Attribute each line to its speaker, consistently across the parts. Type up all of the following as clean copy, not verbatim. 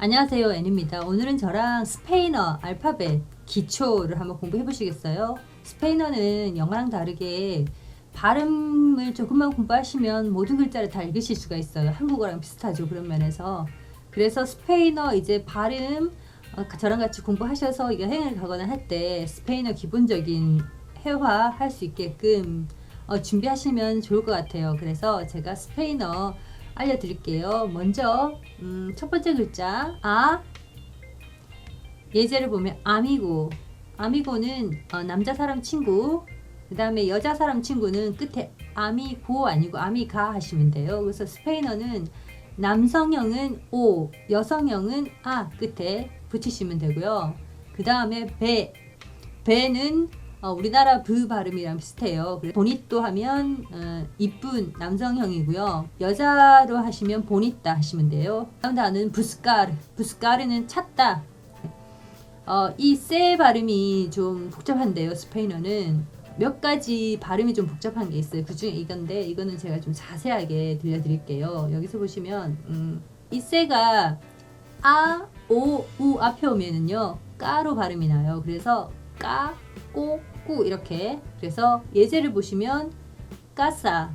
Speaker 1: 안녕하세요, 앤입니다. 오늘은 저랑 스페인어 알파벳 기초를 한번 공부해 보시겠어요? 스페인어는 영어랑 다르게 발음을 조금만 공부하시면 모든 글자를 다 읽으실 수가 있어요. 한국어랑 비슷하죠, 그런 면에서. 그래서 스페인어 이제 발음 저랑 같이 공부하셔서 여행을 가거나 할 때 스페인어 기본적인 회화 할 수 있게끔 준비하시면 좋을 것 같아요. 그래서 제가 스페인어 알려드릴게요. 먼저 첫 번째 글자 아, 예제를 보면 아미고. 아미고는 남자 사람 친구. 그 다음에 여자 사람 친구는 끝에 아미고 아니고 아미가 하시면 돼요. 그래서 스페인어는 남성형은 오, 여성형은 아 끝에 붙이시면 되고요. 그 다음에 배는 우리나라 브 발음이랑 비슷해요. 보니또 하면 이쁜 남성형이고요. 여자로 하시면 보니따 하시면 돼요. 다음 단어는 부스카르. 부스카르는 찾다. 이 세 발음이 좀 복잡한데요. 스페인어는 몇 가지 발음이 좀 복잡한 게 있어요. 그 중에 이건데 이거는 제가 좀 자세하게 들려드릴게요. 여기서 보시면 이 세가 아, 오, 우 앞에 오면은요 까로 발음이 나요. 그래서 까, 꼬, 꾸 이렇게. 그래서 예제를 보시면 까싸.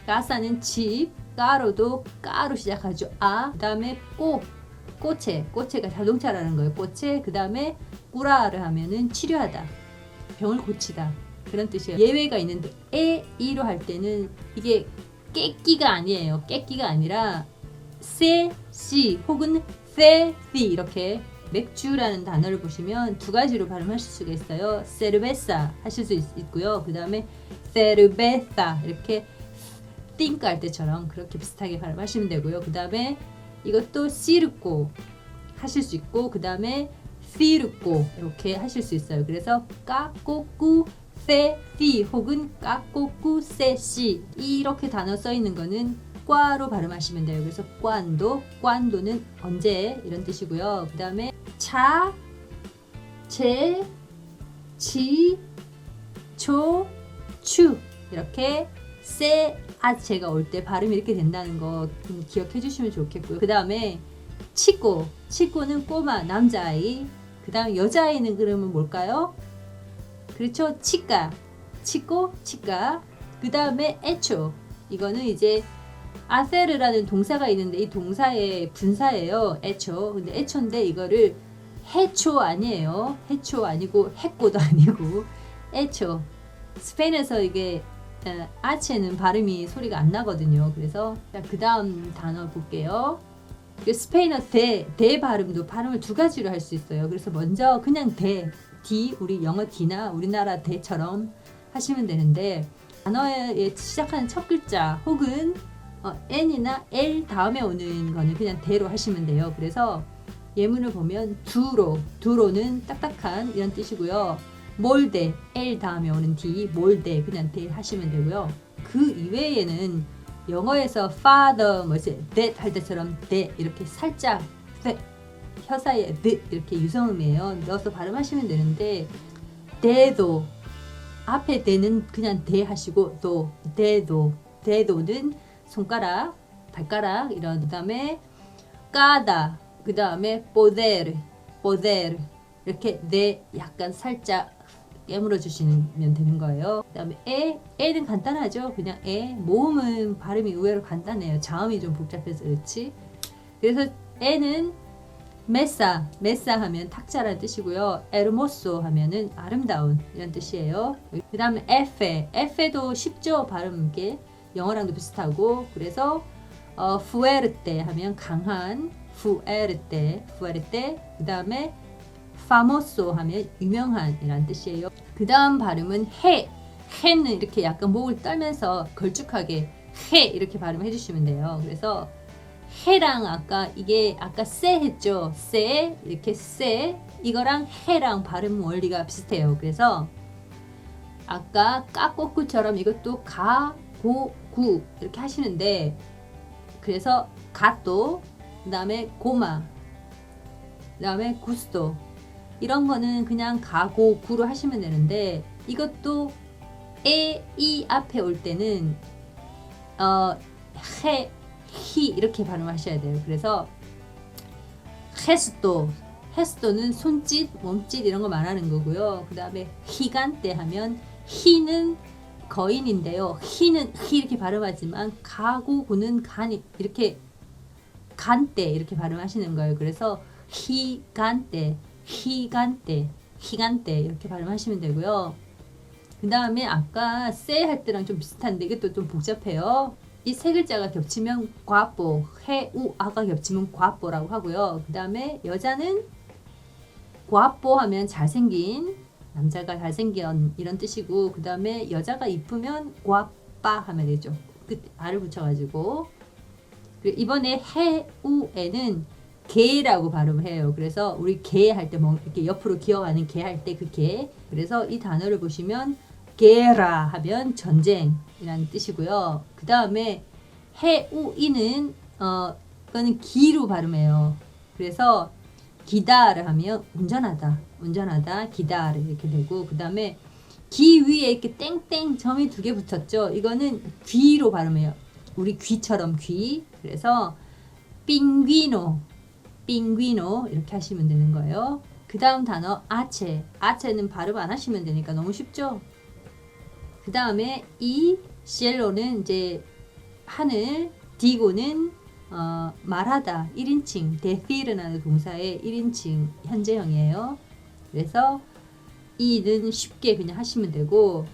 Speaker 1: 까싸는 집, 까로도 까로 시작하죠. 아, 그 다음에 꼬, 꼬체가 자동차라는 거예요. 꼬체. 그 다음에 꾸라를 하면은 치료하다, 병을 고치다, 그런 뜻이에요. 예외가 있는데 이로 할 때는 이게 깨끼가 아니에요. 깨끼가 아니라 씨 혹은 시 이렇게. 맥주라는 단어를 보시면 두 가지로 발음하실 수가 있어요. 세르베사 하실 수 있고요. 그 다음에 세르베사 이렇게 think 할 때처럼 그렇게 비슷하게 발음하시면 되고요. 그 다음에 이것도 시르꼬 하실 수 있고, 그 다음에 시르꼬 이렇게 하실 수 있어요. 그래서 까꼬꾸 세시 혹은 까꼬꾸 세시 이렇게 단어 써 있는 거는 꽈로 발음하시면 돼요. 그래서 꽌도는 언제 이런 뜻이고요. 그 다음에 차, 제, 지, 초, 추 이렇게 아체가 올 때 발음이 이렇게 된다는 거 기억해 주시면 좋겠고요. 그 다음에 치꼬는 꼬마 남자아이. 그 다음 여자아이는 그러면 뭘까요? 그렇죠, 치꼬 치까. 그 다음에 에초, 이거는 이제 아세르라는 동사가 있는데 이 동사의 분사예요. 에초. 근데 에초인데 이거를 해초 아니에요. 해초 아니고 해꼬도 아니고 에초. 스페인에서 이게 아체는 발음이 소리가 안 나거든요. 그래서 그 다음 단어 볼게요. 스페인어 대 발음도 발음을 두 가지로 할 수 있어요. 그래서 먼저 그냥 디, 우리 영어 D나 우리나라 대처럼 하시면 되는데, 단어에 시작하는 첫 글자 혹은 N이나 L 다음에 오는 거는 그냥 대로 하시면 돼요. 그래서 예문을 보면 두로는 딱딱한 이런 뜻이고요. 몰데, L 다음에 오는 D, 몰데 그냥 대 하시면 되고요. 그 이외에는 영어에서 father, that 할 때처럼 대 이렇게 살짝 혀 사이에 이렇게 유성음이에요. 넣어서 발음하시면 되는데, 대도 앞에 대는 그냥 대 하시고 대도는 손가락, 발가락 이런. 그다음에 까다, 그다음에 poder 이렇게 네 약간 살짝 깨물어 주시면 되는 거예요. 그다음에 에는 간단하죠. 그냥 모음은 발음이 의외로 간단해요. 자음이 좀 복잡해서 그렇지. 그래서 에는 메사 하면 탁자라는 뜻이고요. 에르모소 하면은 아름다운 이런 뜻이에요. 그 다음에 에페도 쉽죠. 발음 게 영어랑도 비슷하고. 그래서 fuerte 하면 강한, fuerte. 그 다음에 famoso 하면 유명한 이란 뜻이에요. 그 다음 발음은 해는 이렇게 약간 목을 떨면서 걸쭉하게 해 이렇게 발음해 주시면 돼요. 그래서 해랑 아까 세 했죠. 세 이렇게 세, 이거랑 해랑 발음 원리가 비슷해요. 그래서 아까 까꼬꾸처럼 이것도 가, 고, 구 이렇게 하시는데, 그래서 가또, 그 다음에 고마, 그 다음에 구스토 이런 거는 그냥 가고 구로 하시면 되는데, 이것도 이 앞에 올 때는 히 이렇게 발음하셔야 돼요. 그래서 헤스도, 헤스도는 손짓, 몸짓 이런 거 말하는 거고요. 그 다음에 히간테 하면 히는 거인인데요. 히는 히 이렇게 발음하지만 가고 구는 간이 이렇게 간때 이렇게 발음하시는 거예요. 그래서 히간때, 히간때, 히간때 이렇게 발음하시면 되고요. 그 다음에 아까 세 할 때랑 좀 비슷한데 이것도 좀 복잡해요. 이 세 글자가 겹치면 과뽀, 해, 우, 아가 겹치면 과뽀라고 하고요. 그 다음에 여자는 과뽀 하면 잘생긴, 남자가 잘생긴 이런 뜻이고, 그 다음에 여자가 이쁘면 과빠 하면 되죠. 그 아를 붙여가지고. 이번에 해, 우에는 개라고 발음을 해요. 그래서 우리 개 할 때 뭐 이렇게 옆으로 기어가는 개 할 때 그 개. 그래서 이 단어를 보시면 게라 하면 전쟁이라는 뜻이고요. 그 다음에 해, 우, 이는 이거는 기로 발음해요. 그래서 기다를 하면 운전하다, 운전하다, 기다를 이렇게 되고, 그 다음에 기 위에 이렇게 땡땡 점이 두 개 붙었죠. 이거는 귀로 발음해요. 우리 귀처럼 귀. 그래서 빙귀노, 빙귀노 이렇게 하시면 되는 거예요. 그 다음 단어 아체. 아체는 발음 안 하시면 되니까 너무 쉽죠. 그 다음에 이 셀로는 이제 하늘, 디고는 말하다 1인칭, 데시르라는 동사의 1인칭 현재형이에요. 그래서 이는 쉽게 그냥 하시면 되고,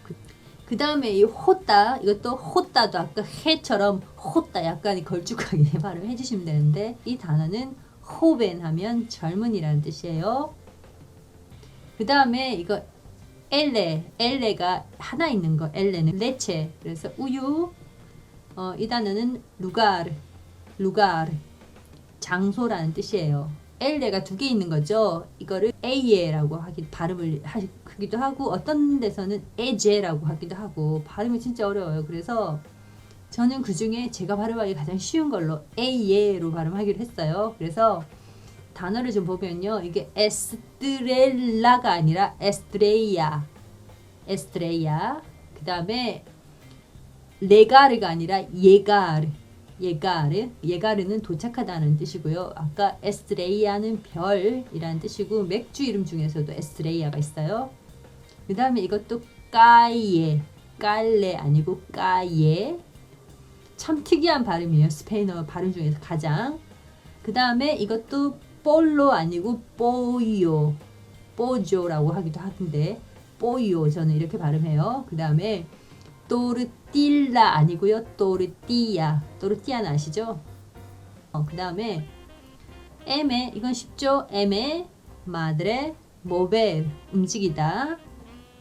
Speaker 1: 그 다음에 이 호따, 이것도 호따도 아까 해처럼 호따 약간 걸쭉하게 발음해 주시면 되는데, 이 단어는 호벤 하면 젊은이라는 뜻이에요. 그 다음에 이거 엘레가 하나 있는 거, 엘레는 레체, 그래서 우유. 이 단어는 루가르, 장소라는 뜻이에요. 엘레가 두 개 있는 거죠. 이거를 에이에라고 발음을 하기도 하고, 어떤 데서는 에제라고 하기도 하고, 발음이 진짜 어려워요. 그래서 저는 그 중에 제가 발음하기 가장 쉬운 걸로 에이에로 발음하기로 했어요. 그래서 단어를 좀 보면요, 이게 에스트렐라가 아니라 에스트레이야. 그 다음에 레가르가 아니라 예가르는 도착하다는 뜻이고요. 아까 에스트레이아는 별이라는 뜻이고, 맥주 이름 중에서도 에스트레이아가 있어요. 그 다음에 이것도 깔레 아니고 까예. 참 특이한 발음이에요. 스페인어 발음 중에서 가장. 그 다음에 이것도 볼로 아니고 뽀조라고 하기도 하던데, 뽀요 저는 이렇게 발음해요. 그 다음에 또르띠라 아니고요, 또르띠아는 아시죠? 그 다음에 에메, 이건 쉽죠? 에메, 마드레, 모벨, 움직이다.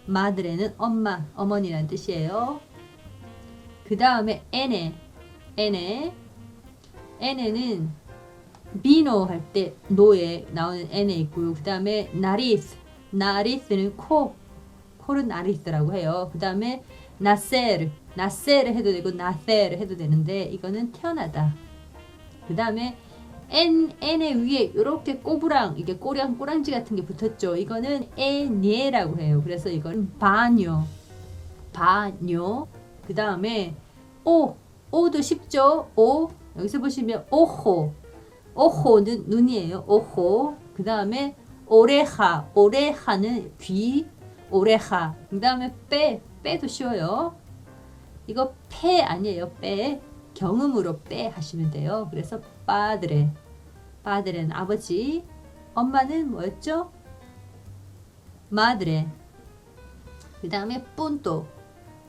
Speaker 1: 마드레는 엄마, 어머니라는 뜻이에요. 그 다음에 에네는 비노 할 때 노에 나오는 에네 있고요. 그 다음에 나리스는 코를 나리스라고 해요. 그 다음에 나세르 해도 되고 나세르 해도 되는데, 이거는 태어나다. 그 다음에 N의 위에 이렇게 꼬부랑, 이게 꼬랑지 같은 게 붙었죠. 이거는 에니에라고 해요. 그래서 이건 바뇨. 그 다음에 오도 쉽죠. 여기서 보시면 오호는 눈이에요. 오호. 그 다음에 오레하는 귀. 오레하. 그 다음에 빼도 쉬워요. 이거 페 아니에요. 빼. 경음으로 빼 하시면 돼요. 그래서 빠드레는 아버지. 엄마는 뭐였죠? 마드레. 그 다음에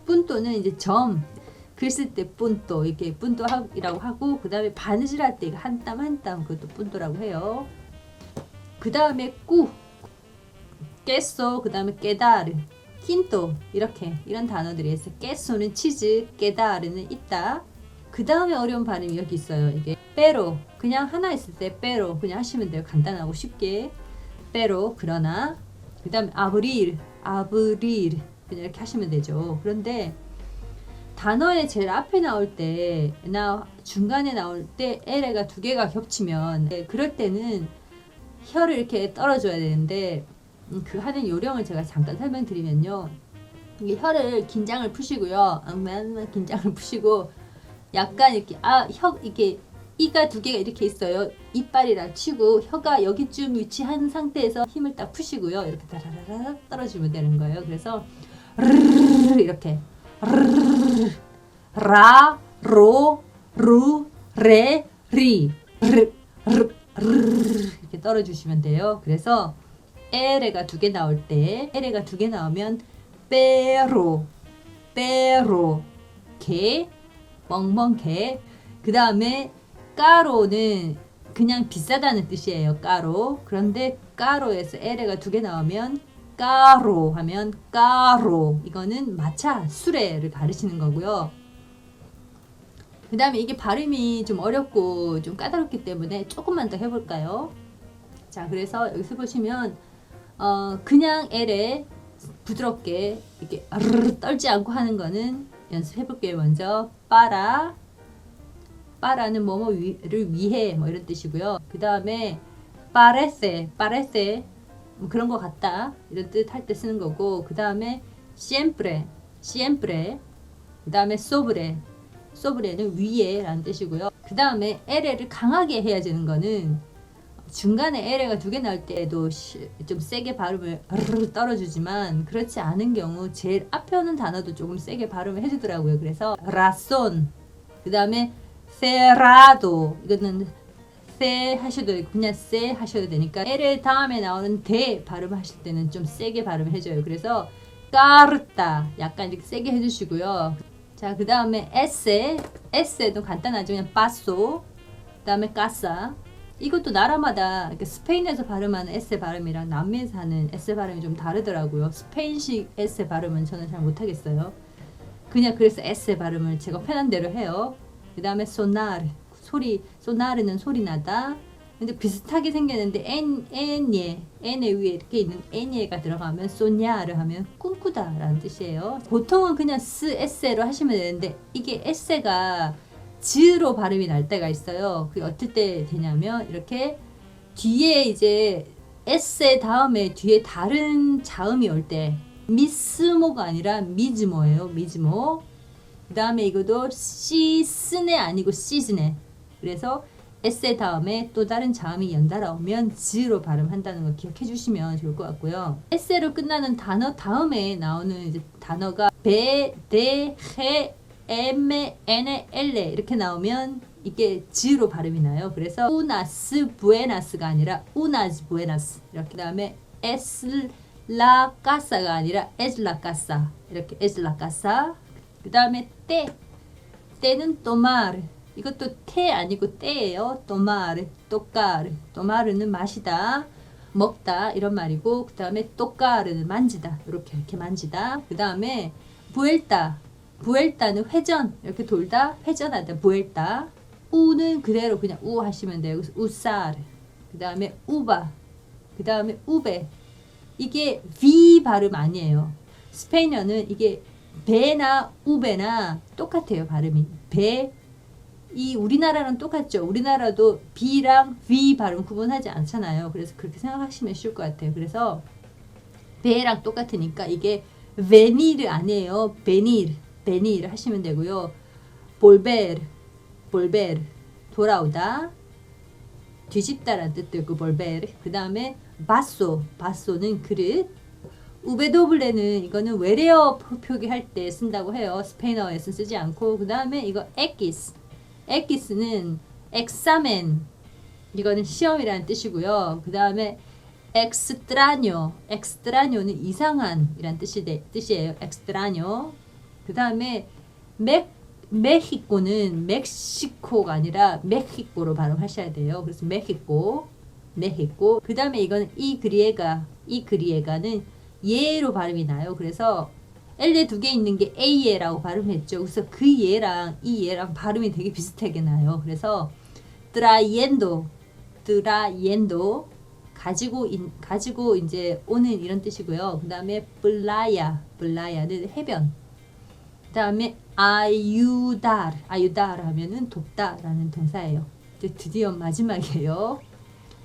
Speaker 1: 뿜또는 이제 점. 글 쓸 때 뿜또, 이렇게 뿜또이라고 하고, 그 다음에 바느질할 때 한 땀 한 땀, 그것도 뿜또라고 해요. 그 다음에 깨소, 그 다음에 깨다르, 킨또, 이런 단어들이 있어요. 깨소는 치즈, 깨다르는 있다. 그 다음에 어려운 발음이 여기 있어요. 이게 빼로, 그냥 하나 있을 때 빼로 그냥 하시면 돼요. 간단하고 쉽게. 빼로, 그러나. 그 다음에 아브릴, 그냥 이렇게 하시면 되죠. 그런데 단어의 제일 앞에 나올 때, 중간에 나올 때 LA가 두 개가 겹치면, 그럴 때는 혀를 이렇게 떨어줘야 되는데, 그 하는 요령을 제가 잠깐 설명드리면요. 이게 혀를 긴장을 푸시고요. 긴장을 푸시고, 약간 이렇게, 이렇게 이가 두 개가 이렇게 있어요. 이빨이랑 치고 혀가 여기쯤 위치한 상태에서 힘을 딱 푸시고요. 이렇게 다라라라 떨어지면 되는 거예요. 그래서 이렇게 라, 로, 루, 레, 리 이렇게 떨어주시면 돼요. 그래서 에레가 두 개 나올 때 에레가 두 개 나오면 빼로 개 멍멍 개. 그 다음에 까로는 그냥 비싸다는 뜻이에요. 까로. 그런데 까로에서 에레가 두 개 나오면 까로 하면 까로. 이거는 마차 수레를 가르치는 거고요. 그 다음에 이게 발음이 좀 어렵고 좀 까다롭기 때문에 조금만 더 해볼까요? 자, 그래서 여기서 보시면 그냥 에레 부드럽게 이렇게 떨지 않고 하는 거는 연습해볼게요. 먼저 빠라는 뭐뭐를 위해 뭐 이런 뜻이고요. 그 다음에 parece 뭐 그런 것 같다 이런 뜻 할 때 쓰는 거고, 그 다음에 siempre 그 다음에 sobre는 위에 라는 뜻이고요. 그 다음에 에레를 강하게 해야 되는 거는 중간에 에레가 두 개 나올 때도 좀 세게 발음을 떨어주지만, 그렇지 않은 경우 제일 앞에 오는 단어도 조금 세게 발음을 해주더라고요. 그래서 razón, 그 다음에 cerrado, 이거는 세 하셔도 되고 그냥 세 하셔도 되니까 에레 다음에 나오는 대 발음하실 때는 좀 세게 발음해줘요. 그래서 carta 약간 이렇게 세게 해주시고요. 자, 그 다음에 에세도 간단하죠. 그냥 paso, 그 다음에 casa. 이것도 나라마다 스페인에서 발음하는 에세 발음이랑 남미에서 하는 에세 발음이 좀 다르더라고요. 스페인식 에세 발음은 저는 잘 못하겠어요. 그냥 그래서 에세 발음을 제가 편한 대로 해요. 그 다음에 sonar, 소나르는 소리 나다. 근데 비슷하게 생겼는데 엔에 위에 이렇게 있는 엔예가 들어가면 소냐르 하면 꿈꾸다 라는 뜻이에요. 보통은 그냥 에세로 하시면 되는데 이게 에세가 즈로 발음이 날 때가 있어요. 그게 어떨 때 되냐면 이렇게 뒤에 이제 에세 다음에 뒤에 다른 자음이 올 때 미스모가 아니라 미즈모예요. 미즈모. 그 다음에 이것도 시스네 아니고 시즈네. 그래서 에세 다음에 또 다른 자음이 연달아 오면 즈로 발음한다는 거 기억해 주시면 좋을 것 같고요. 에세로 끝나는 단어 다음에 나오는 이제 단어가 베, 데, 헤, 에메, 에네, 엘레 이렇게 나오면 이게 즈로 발음이 나요. 그래서 우나스 부에나스가 아니라 우나즈 부에나스 이렇게. 그 다음에 에슬라 까사가 아니라 에슬라 까사 이렇게 에슬라 까사. 그 다음에 때는 또마르, 이것도 테 아니고 때예요. 또마르, 또까르. 또마르는 마시다, 먹다 이런 말이고, 그 다음에 또까르는 만지다, 이렇게 만지다. 그 다음에 부엘타는 회전, 이렇게 돌다, 회전하다, 부엘타. 우는 그대로 그냥 우 하시면 돼요. 그래서 우사르. 그 다음에 우바, 그 다음에 우베. 이게 V 발음 아니에요. 스페인어는 이게 베나 우베나 똑같아요. 발음이 이 우리나라랑 똑같죠. 우리나라도 B랑 V 발음 구분하지 않잖아요. 그래서 그렇게 생각하시면 쉬울 것 같아요. 그래서 베랑 똑같으니까 이게 베니르 아니에요. 베니르 하시면 되고요. 볼베르 돌아오다, 뒤집다라는 뜻도 있고 볼베르. 그 다음에 바소는 그릇. 우베도블레는 이거는 외래어 표기할 때 쓴다고 해요. 스페인어에서 쓰지 않고. 그 다음에 이거 엑기스는 엑사멘, 이거는 시험이라는 뜻이고요. 그 다음에 엑스트라뇨는 이상한 이란 뜻이에요. 엑스트라뇨. 그 다음에 메히코는 멕시코가 아니라 멕시코로 발음하셔야 돼요. 그래서 메히코. 그 다음에 이거는 이 그리에가는 예로 발음이 나요. 그래서 L에 두 개 있는 게 A예라고 발음했죠. 그래서 그 예랑 이 예랑 발음이 되게 비슷하게 나요. 그래서 트라이엔도 가지고 이제 오는 이런 뜻이고요. 그 다음에 플라야는 해변. 그 다음에 아유다르 하면은 돕다라는 동사예요. 이제 드디어 마지막이에요.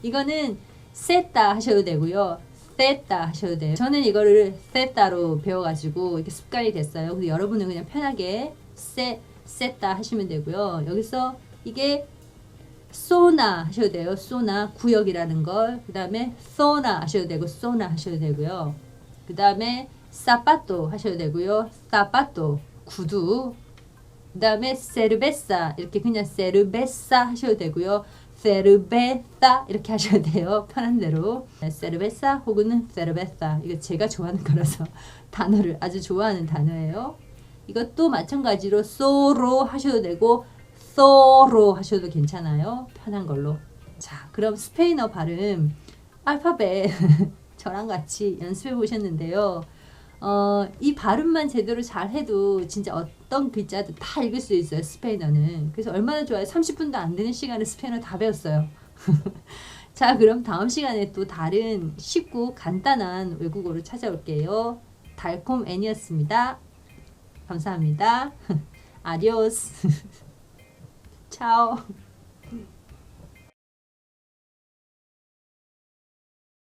Speaker 1: 이거는 세타 하셔도 되고요. 세타 하셔도 돼요. 저는 이거를 세타로 배워가지고 이렇게 습관이 됐어요. 그래서 여러분은 그냥 편하게 세타 하시면 되고요. 여기서 이게 소나 하셔도 돼요. 소나 구역이라는 걸. 그 다음에 소나 하셔도 되고 소나 하셔도 되고요. 그 다음에 사파토 하셔도 되고요. 사파토 구두. 그 다음에 세르베사 이렇게 그냥 세르베사 하셔도 되고요. 세르베사 이렇게 하셔도 돼요. 편한 대로. 세르베사 혹은 세르베사 이거 제가 좋아하는 거라서 단어를 아주 좋아하는 단어예요. 이것도 마찬가지로 소로 하셔도 되고 소로 하셔도 괜찮아요. 편한 걸로. 자, 그럼 스페인어 발음 알파벳 저랑 같이 연습해 보셨는데요. 이 발음만 제대로 잘 해도 진짜 어떤 글자도 다 읽을 수 있어요. 스페인어는. 그래서 얼마나 좋아요. 30분도 안 되는 시간에 스페인어 다 배웠어요. 자, 그럼 다음 시간에 또 다른 쉽고 간단한 외국어로 찾아올게요. 달콤 애니였습니다. 감사합니다. 아디오스. 차오.